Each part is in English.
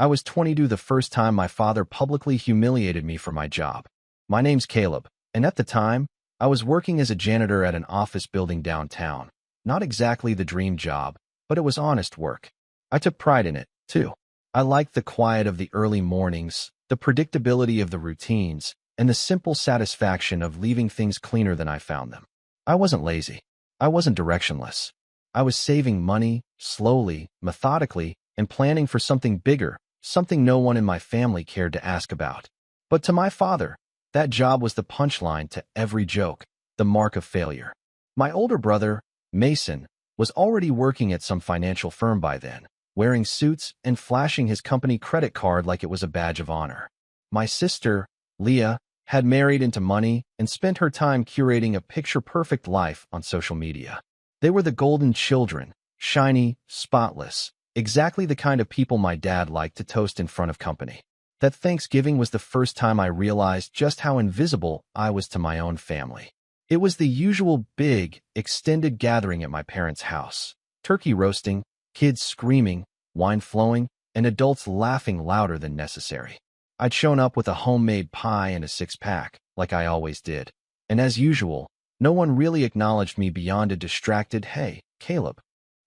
I was 22 the first time my father publicly humiliated me for my job. My name's Caleb, and at the time, I was working as a janitor at an office building downtown. Not exactly the dream job, but it was honest work. I took pride in it, too. I liked the quiet of the early mornings, the predictability of the routines, and the simple satisfaction of leaving things cleaner than I found them. I wasn't lazy. I wasn't directionless. I was saving money, slowly, methodically, and planning for something bigger, something no one in my family cared to ask about. But to my father, that job was the punchline to every joke, the mark of failure. My older brother, Mason, was already working at some financial firm by then, wearing suits and flashing his company credit card like it was a badge of honor. My sister, Leah, had married into money and spent her time curating a picture-perfect life on social media. They were the golden children, shiny, spotless, exactly the kind of people my dad liked to toast in front of company. That Thanksgiving was the first time I realized just how invisible I was to my own family. It was the usual big, extended gathering at my parents' house. Turkey roasting, kids screaming, wine flowing, and adults laughing louder than necessary. I'd shown up with a homemade pie and a six-pack, like I always did. And as usual, no one really acknowledged me beyond a distracted, "Hey, Caleb."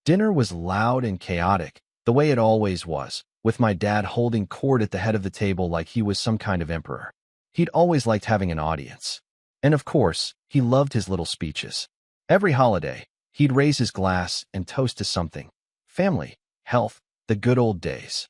Dinner was loud and chaotic, the way it always was, with my dad holding court at the head of the table like he was some kind of emperor. He'd always liked having an audience. And of course, he loved his little speeches. Every holiday, he'd raise his glass and toast to something. Family, health, the good old days.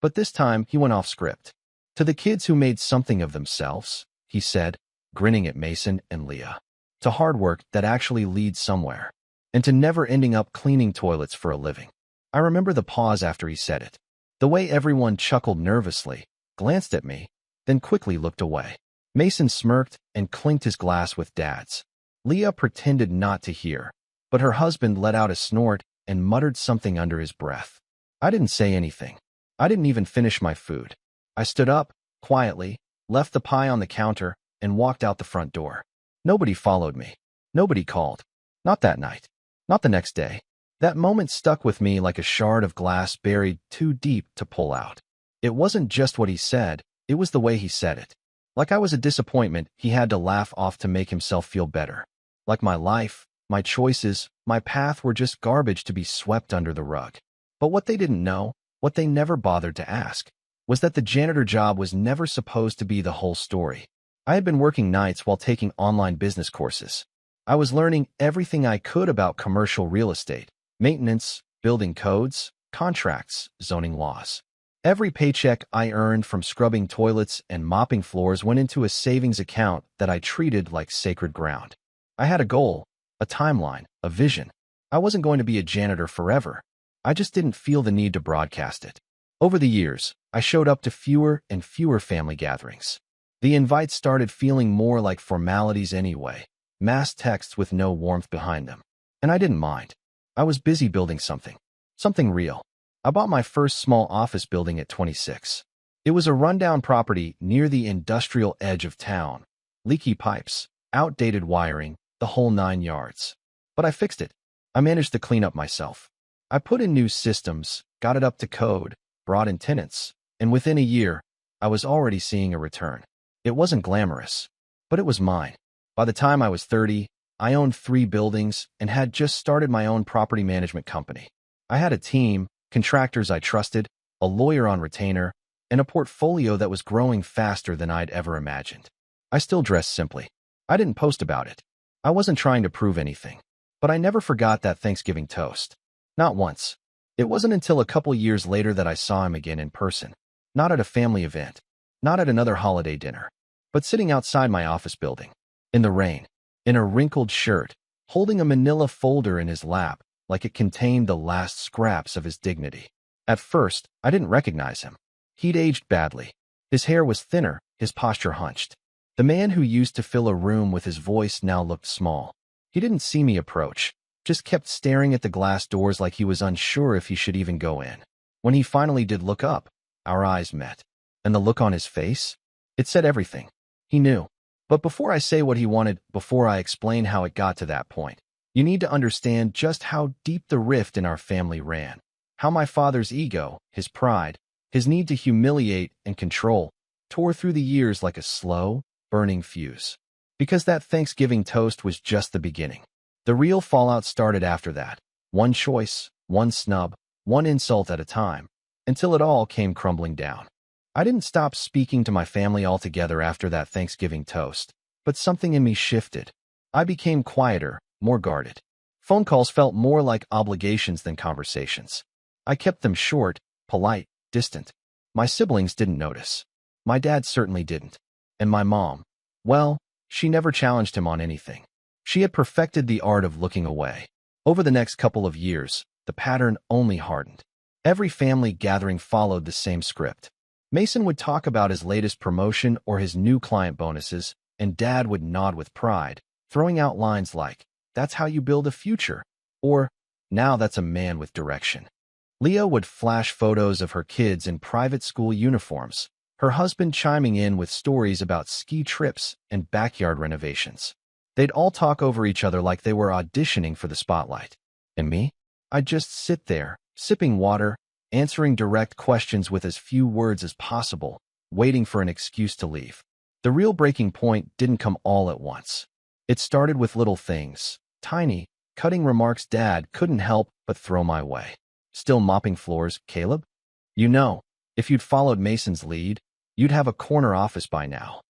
But this time, he went off script. "To the kids who made something of themselves," he said, grinning at Mason and Leah. "To hard work that actually leads somewhere. And to never ending up cleaning toilets for a living." I remember the pause after he said it. The way everyone chuckled nervously, glanced at me, then quickly looked away. Mason smirked and clinked his glass with Dad's. Leah pretended not to hear, but her husband let out a snort and muttered something under his breath. I didn't say anything. I didn't even finish my food. I stood up, quietly, left the pie on the counter, and walked out the front door. Nobody followed me. Nobody called. Not that night. Not the next day. That moment stuck with me like a shard of glass buried too deep to pull out. It wasn't just what he said, it was the way he said it. Like I was a disappointment he had to laugh off to make himself feel better. Like my life, my choices, my path were just garbage to be swept under the rug. But what they didn't know, what they never bothered to ask, was that the janitor job was never supposed to be the whole story. I had been working nights while taking online business courses. I was learning everything I could about commercial real estate, maintenance, building codes, contracts, zoning laws. Every paycheck I earned from scrubbing toilets and mopping floors went into a savings account that I treated like sacred ground. I had a goal, a timeline, a vision. I wasn't going to be a janitor forever. I just didn't feel the need to broadcast it. Over the years, I showed up to fewer and fewer family gatherings. The invites started feeling more like formalities anyway, mass texts with no warmth behind them. And I didn't mind. I was busy building something real. I bought my first small office building at 26. It was a rundown property near the industrial edge of town. Leaky pipes, outdated wiring, the whole 9 yards. But I fixed it. I managed the cleanup myself. I put in new systems, got it up to code, brought in tenants, and within a year, I was already seeing a return. It wasn't glamorous, but it was mine. By the time I was 30, I owned 3 buildings and had just started my own property management company. I had a team, contractors I trusted, a lawyer on retainer, and a portfolio that was growing faster than I'd ever imagined. I still dressed simply. I didn't post about it. I wasn't trying to prove anything. But I never forgot that Thanksgiving toast. Not once. It wasn't until a couple years later that I saw him again in person. Not at a family event. Not at another holiday dinner. But sitting outside my office building. In the rain. In a wrinkled shirt. Holding a manila folder in his lap, like it contained the last scraps of his dignity. At first, I didn't recognize him. He'd aged badly. His hair was thinner, his posture hunched. The man who used to fill a room with his voice now looked small. He didn't see me approach, just kept staring at the glass doors like he was unsure if he should even go in. When he finally did look up, our eyes met. And the look on his face? It said everything. He knew. But before I say what he wanted, before I explain how it got to that point, you need to understand just how deep the rift in our family ran. How my father's ego, his pride, His need to humiliate and control tore through the years like a slow, burning fuse. Because that Thanksgiving toast was just the beginning. The real fallout started after that. One choice, one snub, one insult at a time, until it all came crumbling down. I didn't stop speaking to my family altogether after that Thanksgiving toast, but something in me shifted. I became quieter, more guarded. Phone calls felt more like obligations than conversations. I kept them short, polite, distant. My siblings didn't notice. My dad certainly didn't. And my mom, well, she never challenged him on anything. She had perfected the art of looking away. Over the next couple of years, the pattern only hardened. Every family gathering followed the same script. Mason would talk about his latest promotion or his new client bonuses, and Dad would nod with pride, throwing out lines like, "That's how you build a future," or, "Now that's a man with direction." Leah would flash photos of her kids in private school uniforms, her husband chiming in with stories about ski trips and backyard renovations. They'd all talk over each other like they were auditioning for the spotlight. And me? I'd just sit there, sipping water, answering direct questions with as few words as possible, waiting for an excuse to leave. The real breaking point didn't come all at once. It started with little things, tiny, cutting remarks Dad couldn't help but throw my way. "Still mopping floors, Caleb? You know, if you'd followed Mason's lead, you'd have a corner office by now.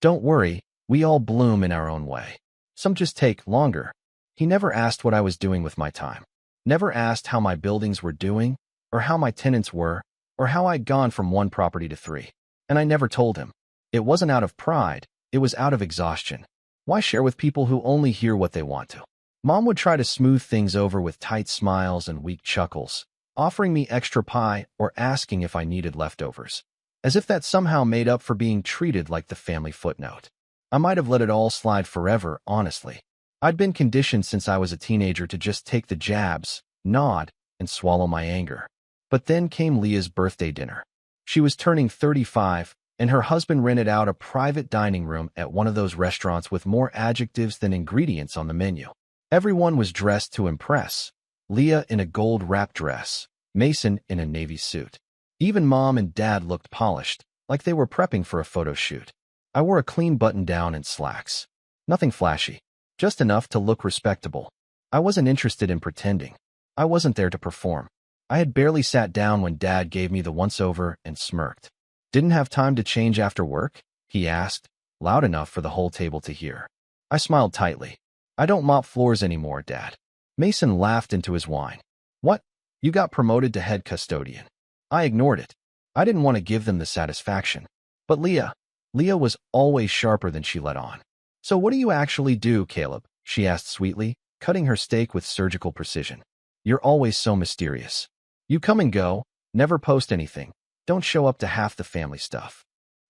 Don't worry, we all bloom in our own way. Some just take longer." He never asked what I was doing with my time. Never asked how my buildings were doing, or how my tenants were, or how I'd gone from one property to 3. And I never told him. It wasn't out of pride, it was out of exhaustion. Why share with people who only hear what they want to? Mom would try to smooth things over with tight smiles and weak chuckles, offering me extra pie or asking if I needed leftovers, as if that somehow made up for being treated like the family footnote. I might have let it all slide forever, honestly. I'd been conditioned since I was a teenager to just take the jabs, nod, and swallow my anger. But then came Leah's birthday dinner. She was turning 35, and her husband rented out a private dining room at one of those restaurants with more adjectives than ingredients on the menu. Everyone was dressed to impress. Leah in a gold wrap dress, Mason in a navy suit. Even Mom and Dad looked polished, like they were prepping for a photo shoot. I wore a clean button-down and slacks. Nothing flashy, just enough to look respectable. I wasn't interested in pretending. I wasn't there to perform. I had barely sat down when Dad gave me the once-over and smirked. "Didn't have time to change after work?" he asked, loud enough for the whole table to hear. I smiled tightly. "I don't mop floors anymore, Dad." Mason laughed into his wine. "What? You got promoted to head custodian?" I ignored it. I didn't want to give them the satisfaction. But Leah was always sharper than she let on. "So what do you actually do, Caleb?" she asked sweetly, cutting her steak with surgical precision. "You're always so mysterious. You come and go, never post anything, don't show up to half the family stuff."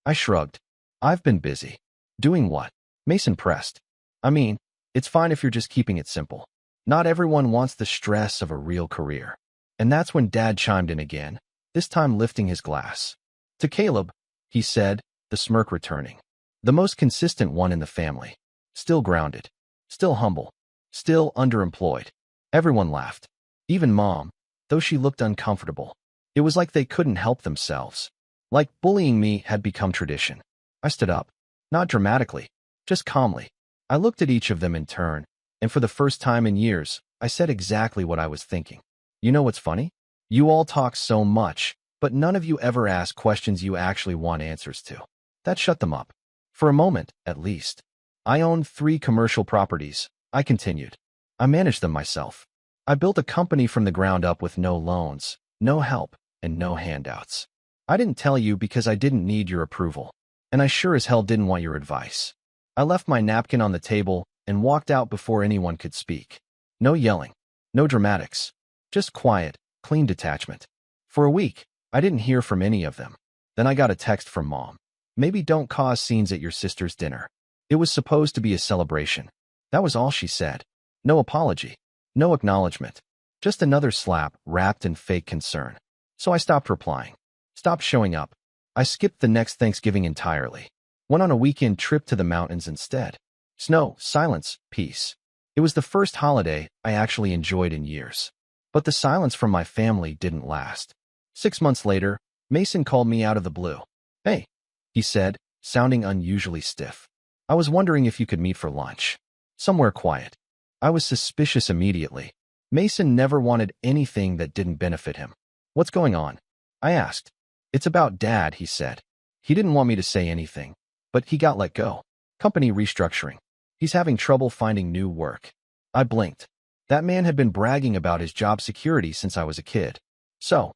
I shrugged. "I've been busy." "Doing what?" Mason pressed. "I mean, it's fine if you're just keeping it simple. Not everyone wants the stress of a real career." And that's when Dad chimed in again, this time lifting his glass. "To Caleb," he said, the smirk returning. The most consistent one in the family. Still grounded. Still humble. Still underemployed. Everyone laughed. Even Mom, though she looked uncomfortable. It was like they couldn't help themselves. Like bullying me had become tradition. I stood up. Not dramatically, just calmly. I looked at each of them in turn, and for the first time in years, I said exactly what I was thinking. "You know what's funny? You all talk so much, but none of you ever ask questions you actually want answers to." That shut them up. For a moment, at least. "I own 3 commercial properties," I continued. "I manage them myself. I built a company from the ground up with no loans, no help, and no handouts. I didn't tell you because I didn't need your approval, and I sure as hell didn't want your advice." I left my napkin on the table and walked out before anyone could speak. No yelling, no dramatics, just quiet, clean detachment. For a week, I didn't hear from any of them. Then I got a text from Mom. "Maybe don't cause scenes at your sister's dinner." It was supposed to be a celebration. That was all she said. No apology. No acknowledgement. Just another slap wrapped in fake concern. So I stopped replying. Stopped showing up. I skipped the next Thanksgiving entirely. Went on a weekend trip to the mountains instead. Snow, silence, peace. It was the first holiday I actually enjoyed in years. But the silence from my family didn't last. 6 months later, Mason called me out of the blue. "Hey," he said, sounding unusually stiff. "I was wondering if you could meet for lunch. Somewhere quiet." I was suspicious immediately. Mason never wanted anything that didn't benefit him. "What's going on?" I asked. "It's about Dad," he said. He didn't want me to say anything, but he got let go. Company restructuring. He's having trouble finding new work. I blinked. That man had been bragging about his job security since I was a kid. "So,"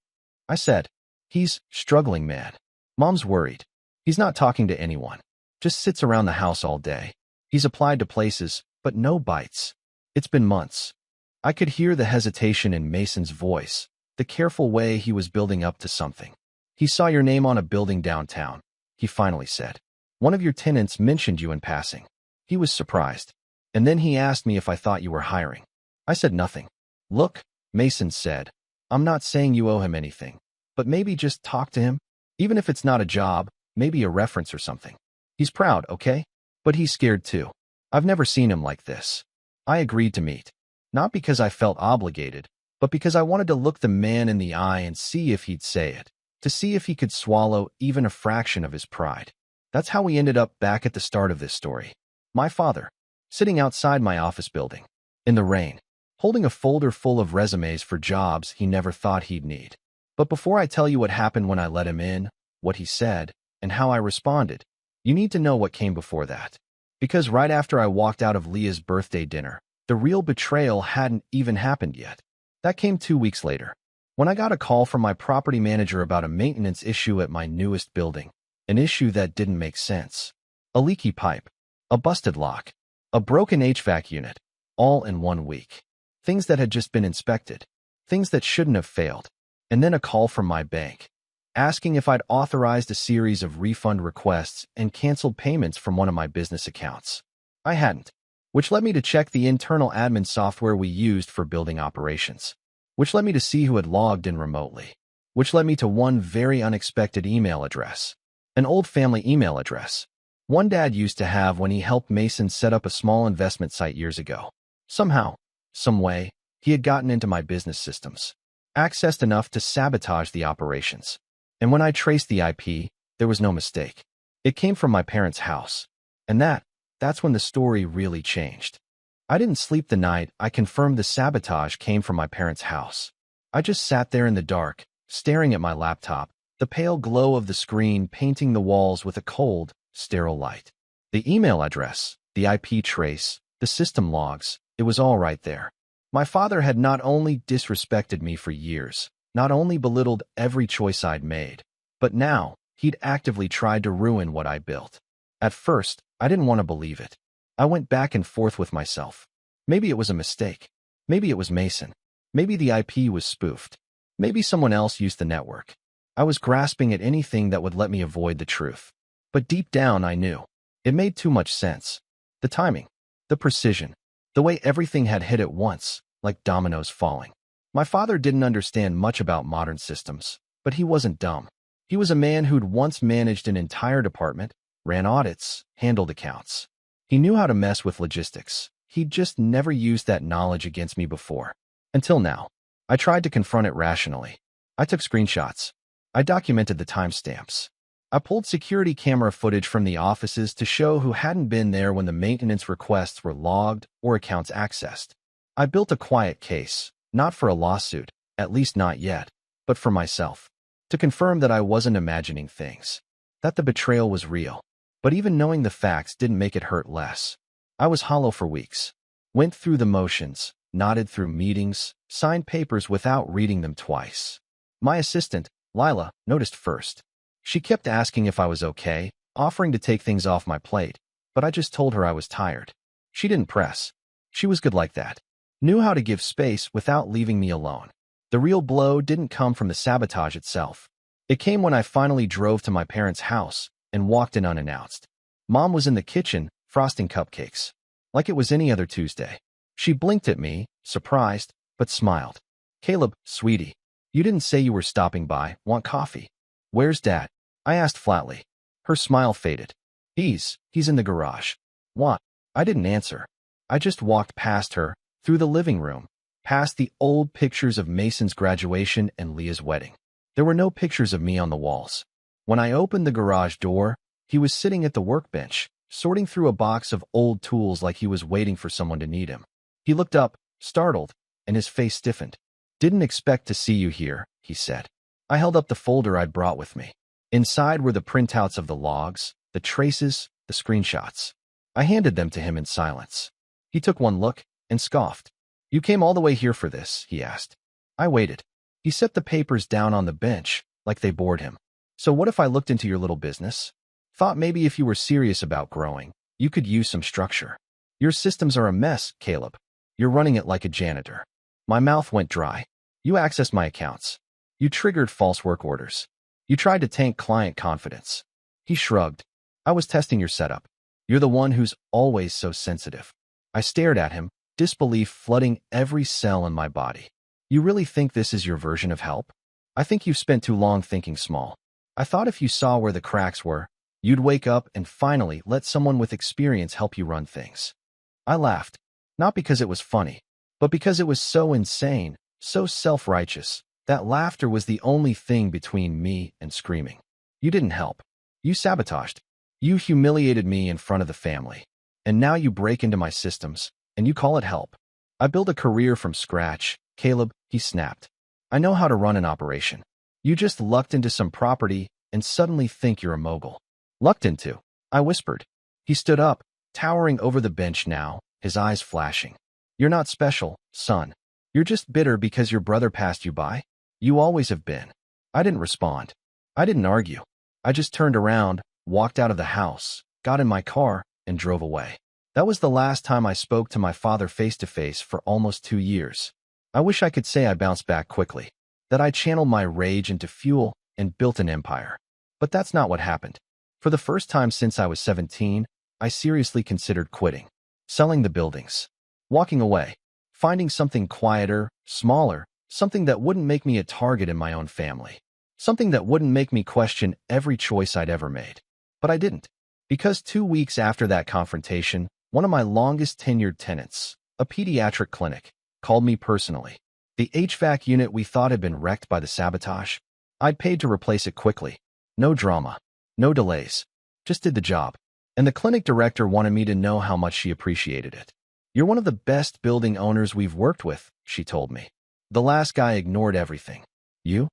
I said, "he's struggling, man. Mom's worried. He's not talking to anyone. Just sits around the house all day. He's applied to places, but no bites. It's been months." I could hear the hesitation in Mason's voice, the careful way he was building up to something. "He saw your name on a building downtown," he finally said. "One of your tenants mentioned you in passing." He was surprised. "And then he asked me if I thought you were hiring." I said nothing. "Look," Mason said, "I'm not saying you owe him anything, but maybe just talk to him. Even if it's not a job, maybe a reference or something. He's proud, okay? But he's scared too. I've never seen him like this." I agreed to meet. Not because I felt obligated, but because I wanted to look the man in the eye and see if he'd say it, to see if he could swallow even a fraction of his pride. That's how we ended up back at the start of this story. My father, sitting outside my office building, in the rain, holding a folder full of resumes for jobs he never thought he'd need. But before I tell you what happened when I let him in, what he said, and how I responded, you need to know what came before that. Because right after I walked out of Leah's birthday dinner, the real betrayal hadn't even happened yet. That came 2 weeks later, when I got a call from my property manager about a maintenance issue at my newest building, an issue that didn't make sense. A leaky pipe, a busted lock, a broken HVAC unit, all in 1 week. Things that had just been inspected, things that shouldn't have failed. And then a call from my bank, asking if I'd authorized a series of refund requests and canceled payments from one of my business accounts. I hadn't, which led me to check the internal admin software we used for building operations, which led me to see who had logged in remotely, which led me to one very unexpected email address, an old family email address, one Dad used to have when he helped Mason set up a small investment site years ago. Somehow, some way, he had gotten into my business systems, accessed enough to sabotage the operations. And when I traced the IP, there was no mistake. It came from my parents' house. And that's when the story really changed. I didn't sleep the night I confirmed the sabotage came from my parents' house. I just sat there in the dark, staring at my laptop, the pale glow of the screen painting the walls with a cold, sterile light. The email address, the IP trace, the system logs, it was all right there. My father had not only disrespected me for years, not only belittled every choice I'd made, but now he'd actively tried to ruin what I built. At first, I didn't want to believe it. I went back and forth with myself. Maybe it was a mistake. Maybe it was Mason. Maybe the IP was spoofed. Maybe someone else used the network. I was grasping at anything that would let me avoid the truth. But deep down, I knew. It made too much sense. The timing, the precision, the way everything had hit at once, like dominoes falling. My father didn't understand much about modern systems, but he wasn't dumb. He was a man who'd once managed an entire department, ran audits, handled accounts. He knew how to mess with logistics. He'd just never used that knowledge against me before. Until now. I tried to confront it rationally. I took screenshots. I documented the timestamps. I pulled security camera footage from the offices to show who hadn't been there when the maintenance requests were logged or accounts accessed. I built a quiet case, not for a lawsuit, at least not yet, but for myself, to confirm that I wasn't imagining things, that the betrayal was real. But even knowing the facts didn't make it hurt less. I was hollow for weeks, went through the motions, nodded through meetings, signed papers without reading them twice. My assistant, Lila, noticed first. She kept asking if I was okay, offering to take things off my plate, but I just told her I was tired. She didn't press. She was good like that. Knew how to give space without leaving me alone. The real blow didn't come from the sabotage itself. It came when I finally drove to my parents' house and walked in unannounced. Mom was in the kitchen, frosting cupcakes, like it was any other Tuesday. She blinked at me, surprised, but smiled. "Caleb, sweetie, you didn't say you were stopping by. Want coffee?" "Where's Dad?" I asked flatly. Her smile faded. He's in the garage." "What?" I didn't answer. I just walked past her, through the living room, past the old pictures of Mason's graduation and Leah's wedding. There were no pictures of me on the walls. When I opened the garage door, he was sitting at the workbench, sorting through a box of old tools like he was waiting for someone to need him. He looked up, startled, and his face stiffened. "Didn't expect to see you here," he said. I held up the folder I'd brought with me. Inside were the printouts of the logs, the traces, the screenshots. I handed them to him in silence. He took one look and scoffed. "You came all the way here for this?" he asked. I waited. He set the papers down on the bench, like they bored him. "So what if I looked into your little business? Thought maybe if you were serious about growing, you could use some structure. Your systems are a mess, Caleb. You're running it like a janitor." My mouth went dry. "You accessed my accounts. You triggered false work orders. You tried to tank client confidence." He shrugged. "I was testing your setup. You're the one who's always so sensitive." I stared at him, disbelief flooding every cell in my body. "You really think this is your version of help? I think you've spent too long thinking small. I thought if you saw where the cracks were, you'd wake up and finally let someone with experience help you run things." I laughed, not because it was funny, but because it was so insane, so self-righteous. That laughter was the only thing between me and screaming. "You didn't help. You sabotaged. You humiliated me in front of the family. And now you break into my systems, and you call it help." "I built a career from scratch, Caleb," he snapped. "I know how to run an operation. You just lucked into some property and suddenly think you're a mogul." "Lucked into?" I whispered. He stood up, towering over the bench now, his eyes flashing. "You're not special, son. You're just bitter because your brother passed you by. You always have been." I didn't respond. I didn't argue. I just turned around, walked out of the house, got in my car, and drove away. That was the last time I spoke to my father face-to-face for almost 2 years. I wish I could say I bounced back quickly, that I channeled my rage into fuel and built an empire. But that's not what happened. For the first time since I was 17, I seriously considered quitting, selling the buildings, walking away, finding something quieter, smaller, something that wouldn't make me a target in my own family, something that wouldn't make me question every choice I'd ever made. But I didn't, because 2 weeks after that confrontation, one of my longest tenured tenants, a pediatric clinic, called me personally. The HVAC unit we thought had been wrecked by the sabotage, I'd paid to replace it quickly. No drama, no delays, just did the job. And the clinic director wanted me to know how much she appreciated it. "You're one of the best building owners we've worked with," she told me. "The last guy ignored everything. You're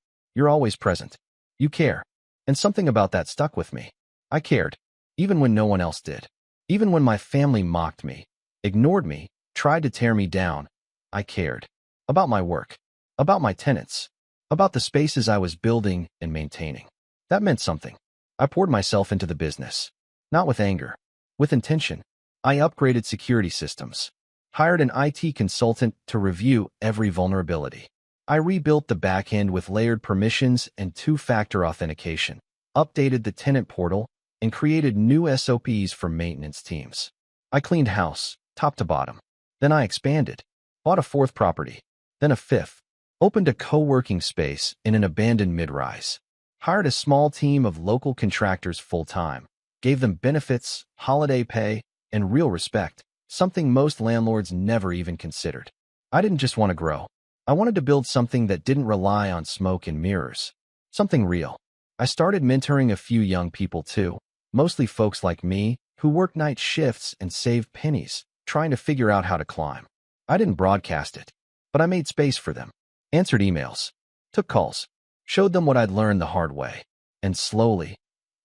always present. You care." And something about that stuck with me. I cared, even when no one else did. Even when my family mocked me, ignored me, tried to tear me down, I cared. About my work, about my tenants, about the spaces I was building and maintaining. That meant something. I poured myself into the business. Not with anger, with intention. I upgraded security systems, hired an IT consultant to review every vulnerability. I rebuilt the back end with layered permissions and two-factor authentication, updated the tenant portal, and created new SOPs for maintenance teams. I cleaned house, top to bottom. Then I expanded, bought a 4th property, then a 5th, opened a co-working space in an abandoned mid-rise, hired a small team of local contractors full-time, gave them benefits, holiday pay, and real respect, something most landlords never even considered. I didn't just want to grow. I wanted to build something that didn't rely on smoke and mirrors. Something real. I started mentoring a few young people too, mostly folks like me who work night shifts and save pennies, trying to figure out how to climb. I didn't broadcast it, but I made space for them, answered emails, took calls, showed them what I'd learned the hard way. And slowly,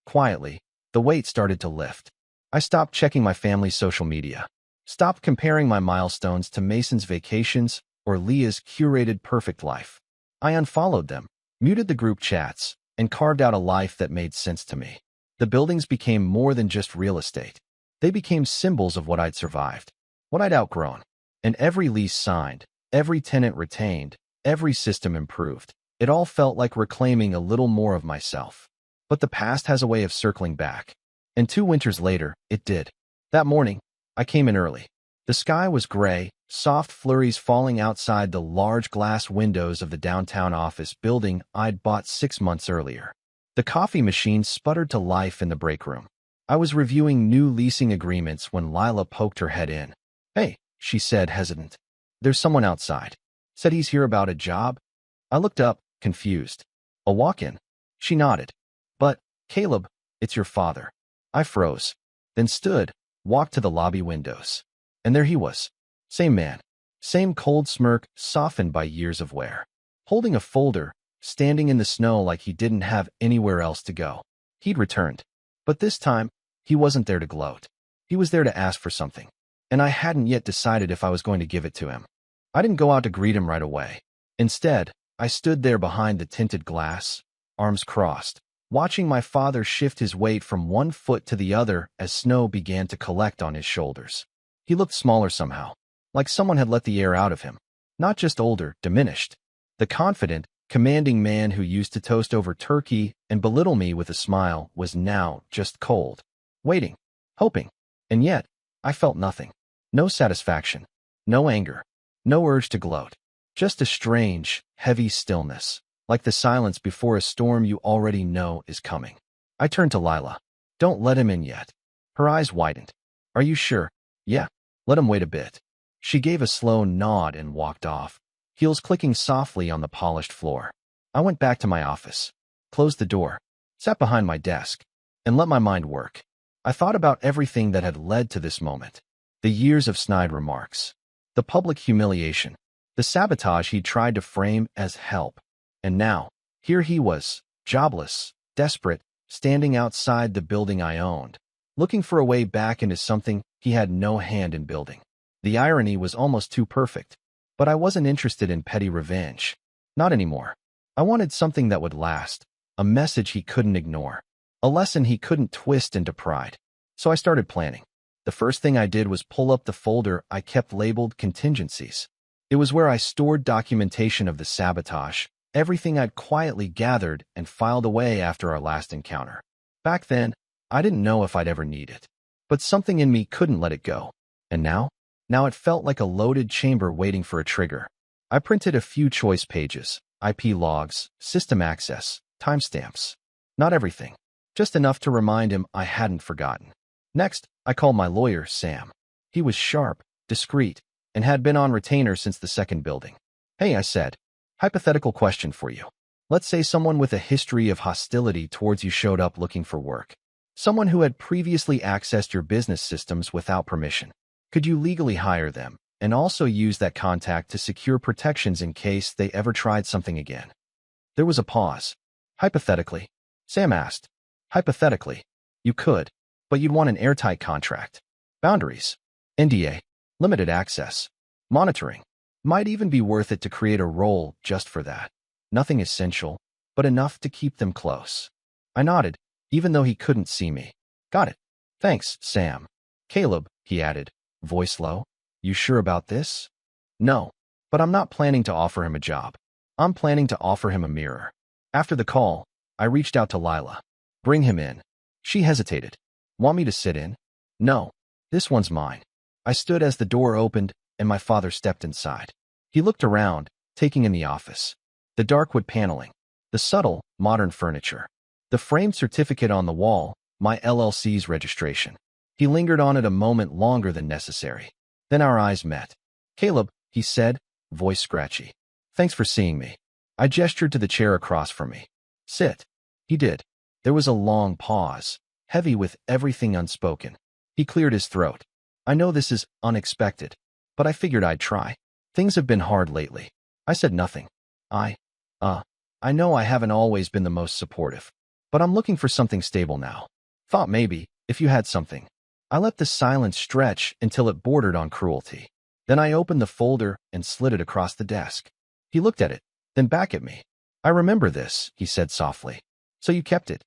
quietly, the weight started to lift. I stopped checking my family's social media, stopped comparing my milestones to Mason's vacations or Leah's curated perfect life. I unfollowed them, muted the group chats, and carved out a life that made sense to me. The buildings became more than just real estate. They became symbols of what I'd survived, what I'd outgrown. And every lease signed, every tenant retained, every system improved. It all felt like reclaiming a little more of myself. But the past has a way of circling back. And 2 winters later, it did. That morning, I came in early. The sky was gray, soft flurries falling outside the large glass windows of the downtown office building I'd bought 6 months earlier. The coffee machine sputtered to life in the break room. I was reviewing new leasing agreements when Lila poked her head in. "Hey," she said, hesitant. "There's someone outside. Said he's here about a job." I looked up, confused. A walk-in. She nodded. But, Caleb, it's your father. I froze. Then stood, walked to the lobby windows. And there he was. Same man. Same cold smirk softened by years of wear. Holding a folder, standing in the snow like he didn't have anywhere else to go. He'd returned. But this time, he wasn't there to gloat. He was there to ask for something. And I hadn't yet decided if I was going to give it to him. I didn't go out to greet him right away. Instead, I stood there behind the tinted glass, arms crossed, watching my father shift his weight from one foot to the other as snow began to collect on his shoulders. He looked smaller somehow, like someone had let the air out of him. Not just older, diminished. The confident, commanding man who used to toast over turkey and belittle me with a smile was now just cold, waiting, hoping. And yet, I felt nothing. No satisfaction, no anger, no urge to gloat. Just a strange, heavy stillness, like the silence before a storm you already know is coming. I turned to Lila. Don't let him in yet. Her eyes widened. Are you sure? Yeah, let him wait a bit. She gave a slow nod and walked off, heels clicking softly on the polished floor. I went back to my office, closed the door, sat behind my desk, and let my mind work. I thought about everything that had led to this moment. The years of snide remarks, the public humiliation, the sabotage he tried to frame as help. And now, here he was, jobless, desperate, standing outside the building I owned, looking for a way back into something he had no hand in building. The irony was almost too perfect, but I wasn't interested in petty revenge. Not anymore. I wanted something that would last, a message he couldn't ignore, a lesson he couldn't twist into pride. So I started planning. The first thing I did was pull up the folder I kept labeled contingencies. It was where I stored documentation of the sabotage, everything I'd quietly gathered and filed away after our last encounter. Back then, I didn't know if I'd ever need it, but something in me couldn't let it go. And now? Now it felt like a loaded chamber waiting for a trigger. I printed a few choice pages, IP logs, system access, timestamps. Not everything, just enough to remind him I hadn't forgotten. Next, I called my lawyer, Sam. He was sharp, discreet, and had been on retainer since the second building. Hey, I said, hypothetical question for you. Let's say someone with a history of hostility towards you showed up looking for work. Someone who had previously accessed your business systems without permission. Could you legally hire them and also use that contact to secure protections in case they ever tried something again? There was a pause. Hypothetically, Sam asked. Hypothetically, you could, but you'd want an airtight contract. Boundaries, NDA, limited access, monitoring. Might even be worth it to create a role just for that. Nothing essential, but enough to keep them close. I nodded, even though he couldn't see me. Got it. Thanks, Sam. Caleb, he added, voice low. You sure about this? No, but I'm not planning to offer him a job. I'm planning to offer him a mirror. After the call, I reached out to Lila. Bring him in. She hesitated. Want me to sit in? No, this one's mine. I stood as the door opened and my father stepped inside. He looked around, taking in the office. The dark wood paneling, the subtle, modern furniture, the framed certificate on the wall, my LLC's registration. He lingered on it a moment longer than necessary. Then our eyes met. Caleb, he said, voice scratchy. Thanks for seeing me. I gestured to the chair across from me. Sit. He did. There was a long pause, heavy with everything unspoken. He cleared his throat. I know this is unexpected, but I figured I'd try. Things have been hard lately. I said nothing. I know I haven't always been the most supportive, but I'm looking for something stable now. Thought maybe, if you had something. I let the silence stretch until it bordered on cruelty. Then I opened the folder and slid it across the desk. He looked at it, then back at me. I remember this, he said softly. So you kept it?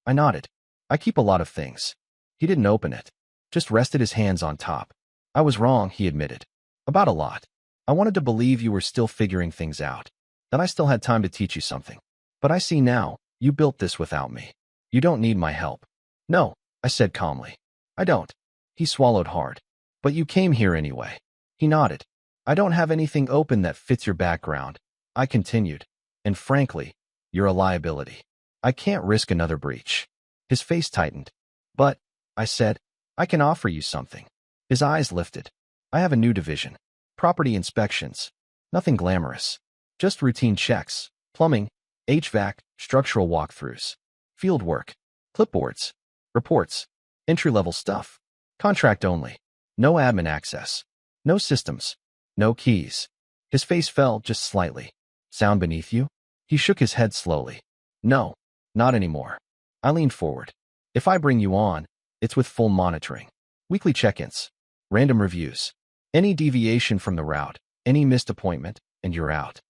I nodded. I keep a lot of things. He didn't open it, just rested his hands on top. I was wrong, he admitted. About a lot. I wanted to believe you were still figuring things out, that I still had time to teach you something. But I see now, you built this without me. You don't need my help. No, I said calmly. I don't. He swallowed hard. But you came here anyway. He nodded. I don't have anything open that fits your background. I continued. And frankly, you're a liability. I can't risk another breach. His face tightened. But, I said, I can offer you something. His eyes lifted. I have a new division. Property inspections. Nothing glamorous. Just routine checks, plumbing, HVAC, structural walkthroughs, field work, clipboards, reports, entry-level stuff, contract only, no admin access, no systems, no keys. His face fell just slightly. Sound beneath you? He shook his head slowly. No, not anymore. I leaned forward. If I bring you on, it's with full monitoring. Weekly check-ins, random reviews. Any deviation from the route, any missed appointment, and you're out.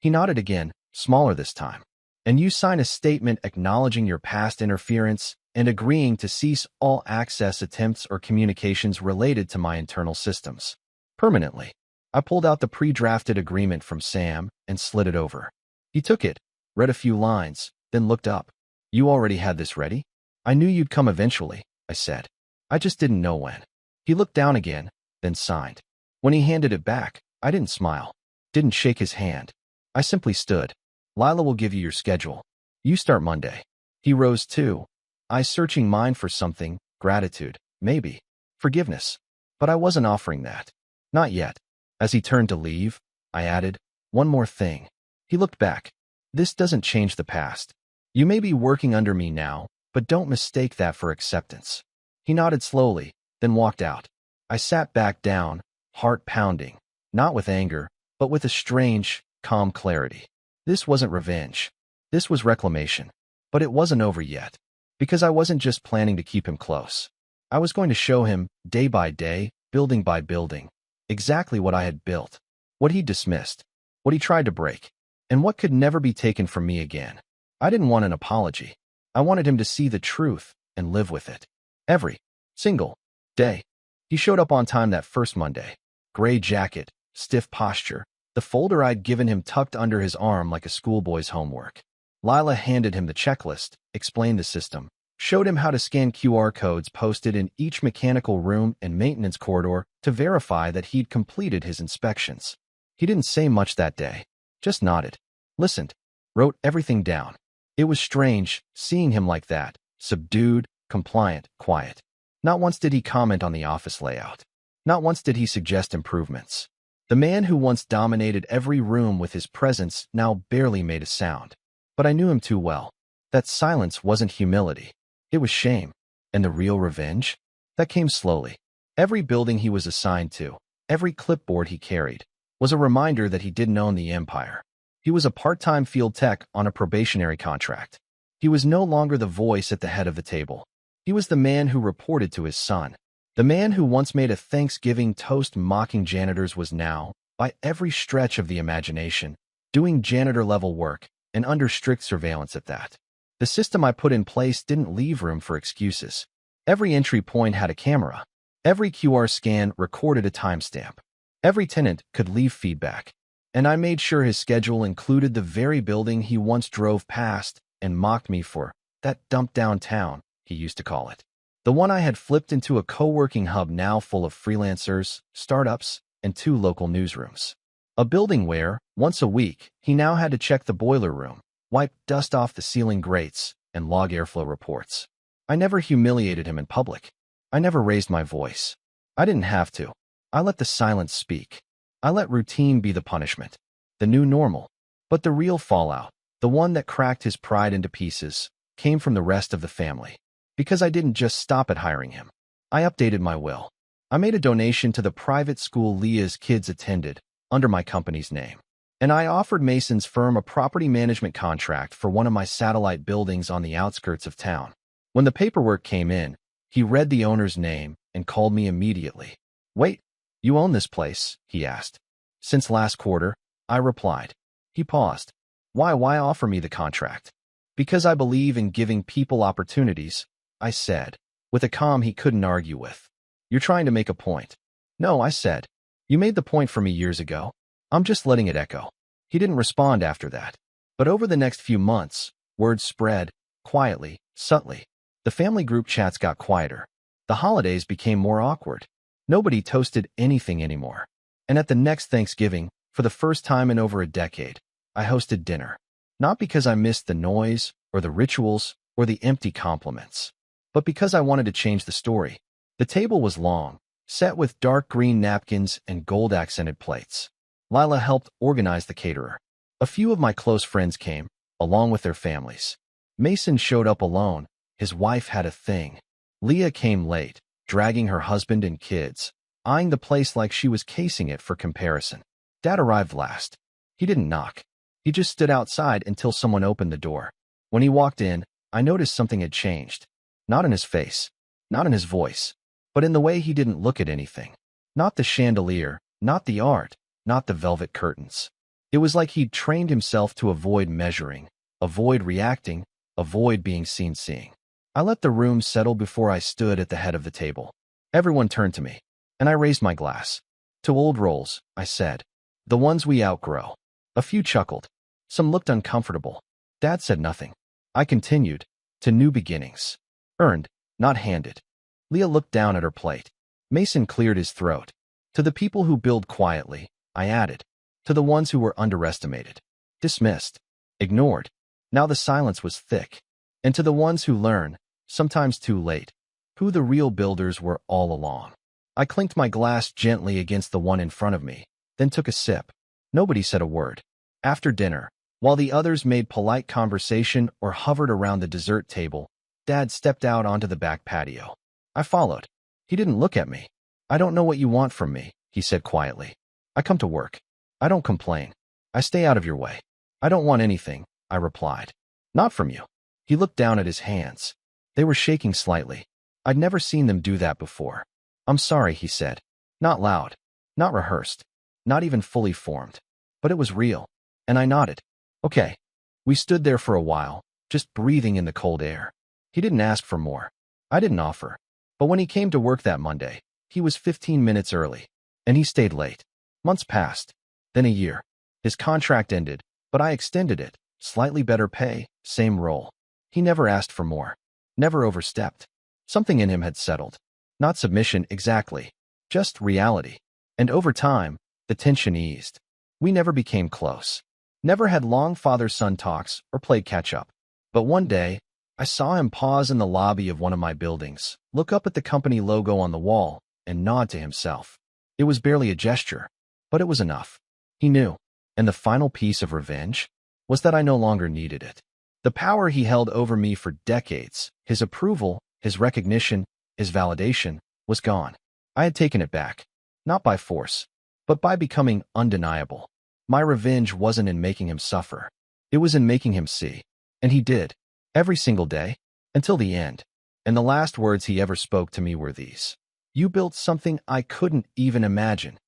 He nodded again, smaller this time. And you sign a statement acknowledging your past interference and agreeing to cease all access attempts or communications related to my internal systems. Permanently. I pulled out the pre-drafted agreement from Sam and slid it over. He took it, read a few lines, then looked up. You already had this ready? I knew you'd come eventually, I said. I just didn't know when. He looked down again, then signed. When he handed it back, I didn't smile, didn't shake his hand. I simply stood. Lila will give you your schedule. You start Monday. He rose too, eyes searching mine for something, gratitude, maybe, forgiveness. But I wasn't offering that. Not yet. As he turned to leave, I added, one more thing. He looked back. This doesn't change the past. You may be working under me now, but don't mistake that for acceptance. He nodded slowly, then walked out. I sat back down, heart pounding, not with anger, but with a strange, calm clarity. This wasn't revenge. This was reclamation. But it wasn't over yet. Because I wasn't just planning to keep him close. I was going to show him, day by day, building by building, exactly what I had built, what he dismissed, what he tried to break, and what could never be taken from me again. I didn't want an apology. I wanted him to see the truth and live with it. Every single day. He showed up on time that first Monday. Gray jacket, stiff posture, the folder I'd given him tucked under his arm like a schoolboy's homework. Lila handed him the checklist, explained the system, showed him how to scan QR codes posted in each mechanical room and maintenance corridor to verify that he'd completed his inspections. He didn't say much that day, just nodded, listened, wrote everything down. It was strange, seeing him like that, subdued, compliant, quiet. Not once did he comment on the office layout. Not once did he suggest improvements. The man who once dominated every room with his presence now barely made a sound. But I knew him too well. That silence wasn't humility. It was shame. And the real revenge? That came slowly. Every building he was assigned to, every clipboard he carried, was a reminder that he didn't own the empire. He was a part-time field tech on a probationary contract. He was no longer the voice at the head of the table. He was the man who reported to his son. The man who once made a Thanksgiving toast mocking janitors was now, by every stretch of the imagination, doing janitor-level work, and under strict surveillance at that. The system I put in place didn't leave room for excuses. Every entry point had a camera. Every QR scan recorded a timestamp. Every tenant could leave feedback. And I made sure his schedule included the very building he once drove past and mocked me for, that dump downtown, he used to call it. The one I had flipped into a co-working hub now full of freelancers, startups, and 2 local newsrooms. A building where, once a week, he now had to check the boiler room, wipe dust off the ceiling grates, and log airflow reports. I never humiliated him in public. I never raised my voice. I didn't have to. I let the silence speak. I let routine be the punishment, the new normal. But the real fallout, the one that cracked his pride into pieces, came from the rest of the family. Because I didn't just stop at hiring him. I updated my will. I made a donation to the private school Leah's kids attended, under my company's name. And I offered Mason's firm a property management contract for one of my satellite buildings on the outskirts of town. When the paperwork came in, he read the owner's name and called me immediately. Wait, you own this place? He asked. Since last quarter, I replied. He paused. Why offer me the contract? Because I believe in giving people opportunities, I said, with a calm he couldn't argue with. You're trying to make a point. No, I said. You made the point for me years ago. I'm just letting it echo. He didn't respond after that. But over the next few months, word spread, quietly, subtly. The family group chats got quieter. The holidays became more awkward. Nobody toasted anything anymore. And at the next Thanksgiving, for the first time in over a decade, I hosted dinner. Not because I missed the noise, or the rituals, or the empty compliments, but because I wanted to change the story. The table was long, set with dark green napkins and gold-accented plates. Lila helped organize the caterer. A few of my close friends came, along with their families. Mason showed up alone. His wife had a thing. Leah came late, dragging her husband and kids, eyeing the place like she was casing it for comparison. Dad arrived last. He didn't knock. He just stood outside until someone opened the door. When he walked in, I noticed something had changed. Not in his face, not in his voice, but in the way he didn't look at anything. Not the chandelier, not the art, not the velvet curtains. It was like he'd trained himself to avoid measuring, avoid reacting, avoid being seen seeing. I let the room settle before I stood at the head of the table. Everyone turned to me, and I raised my glass. To old roles, I said. The ones we outgrow. A few chuckled. Some looked uncomfortable. Dad said nothing. I continued. To new beginnings. Earned, not handed. Leah looked down at her plate. Mason cleared his throat. To the people who build quietly, I added. To the ones who were underestimated. Dismissed. Ignored. Now the silence was thick. And to the ones who learn, sometimes too late, who the real builders were all along. I clinked my glass gently against the one in front of me, then took a sip. Nobody said a word. After dinner, while the others made polite conversation or hovered around the dessert table, Dad stepped out onto the back patio. I followed. He didn't look at me. I don't know what you want from me, he said quietly. I come to work. I don't complain. I stay out of your way. I don't want anything, I replied. Not from you. He looked down at his hands. They were shaking slightly. I'd never seen them do that before. I'm sorry, he said. Not loud. Not rehearsed. Not even fully formed. But it was real. And I nodded. Okay. We stood there for a while, just breathing in the cold air. He didn't ask for more. I didn't offer. But when he came to work that Monday, he was 15 minutes early. And he stayed late. Months passed. Then a year. His contract ended, but I extended it. Slightly better pay, same role. He never asked for more. Never overstepped. Something in him had settled. Not submission exactly. Just reality. And over time, the tension eased. We never became close. Never had long father-son talks or played catch-up. But one day, I saw him pause in the lobby of one of my buildings, look up at the company logo on the wall, and nod to himself. It was barely a gesture, but it was enough. He knew. And the final piece of revenge was that I no longer needed it. The power he held over me for decades, his approval, his recognition, his validation, was gone. I had taken it back. Not by force, but by becoming undeniable. My revenge wasn't in making him suffer. It was in making him see. And he did. Every single day. Until the end. And the last words he ever spoke to me were these. You built something I couldn't even imagine.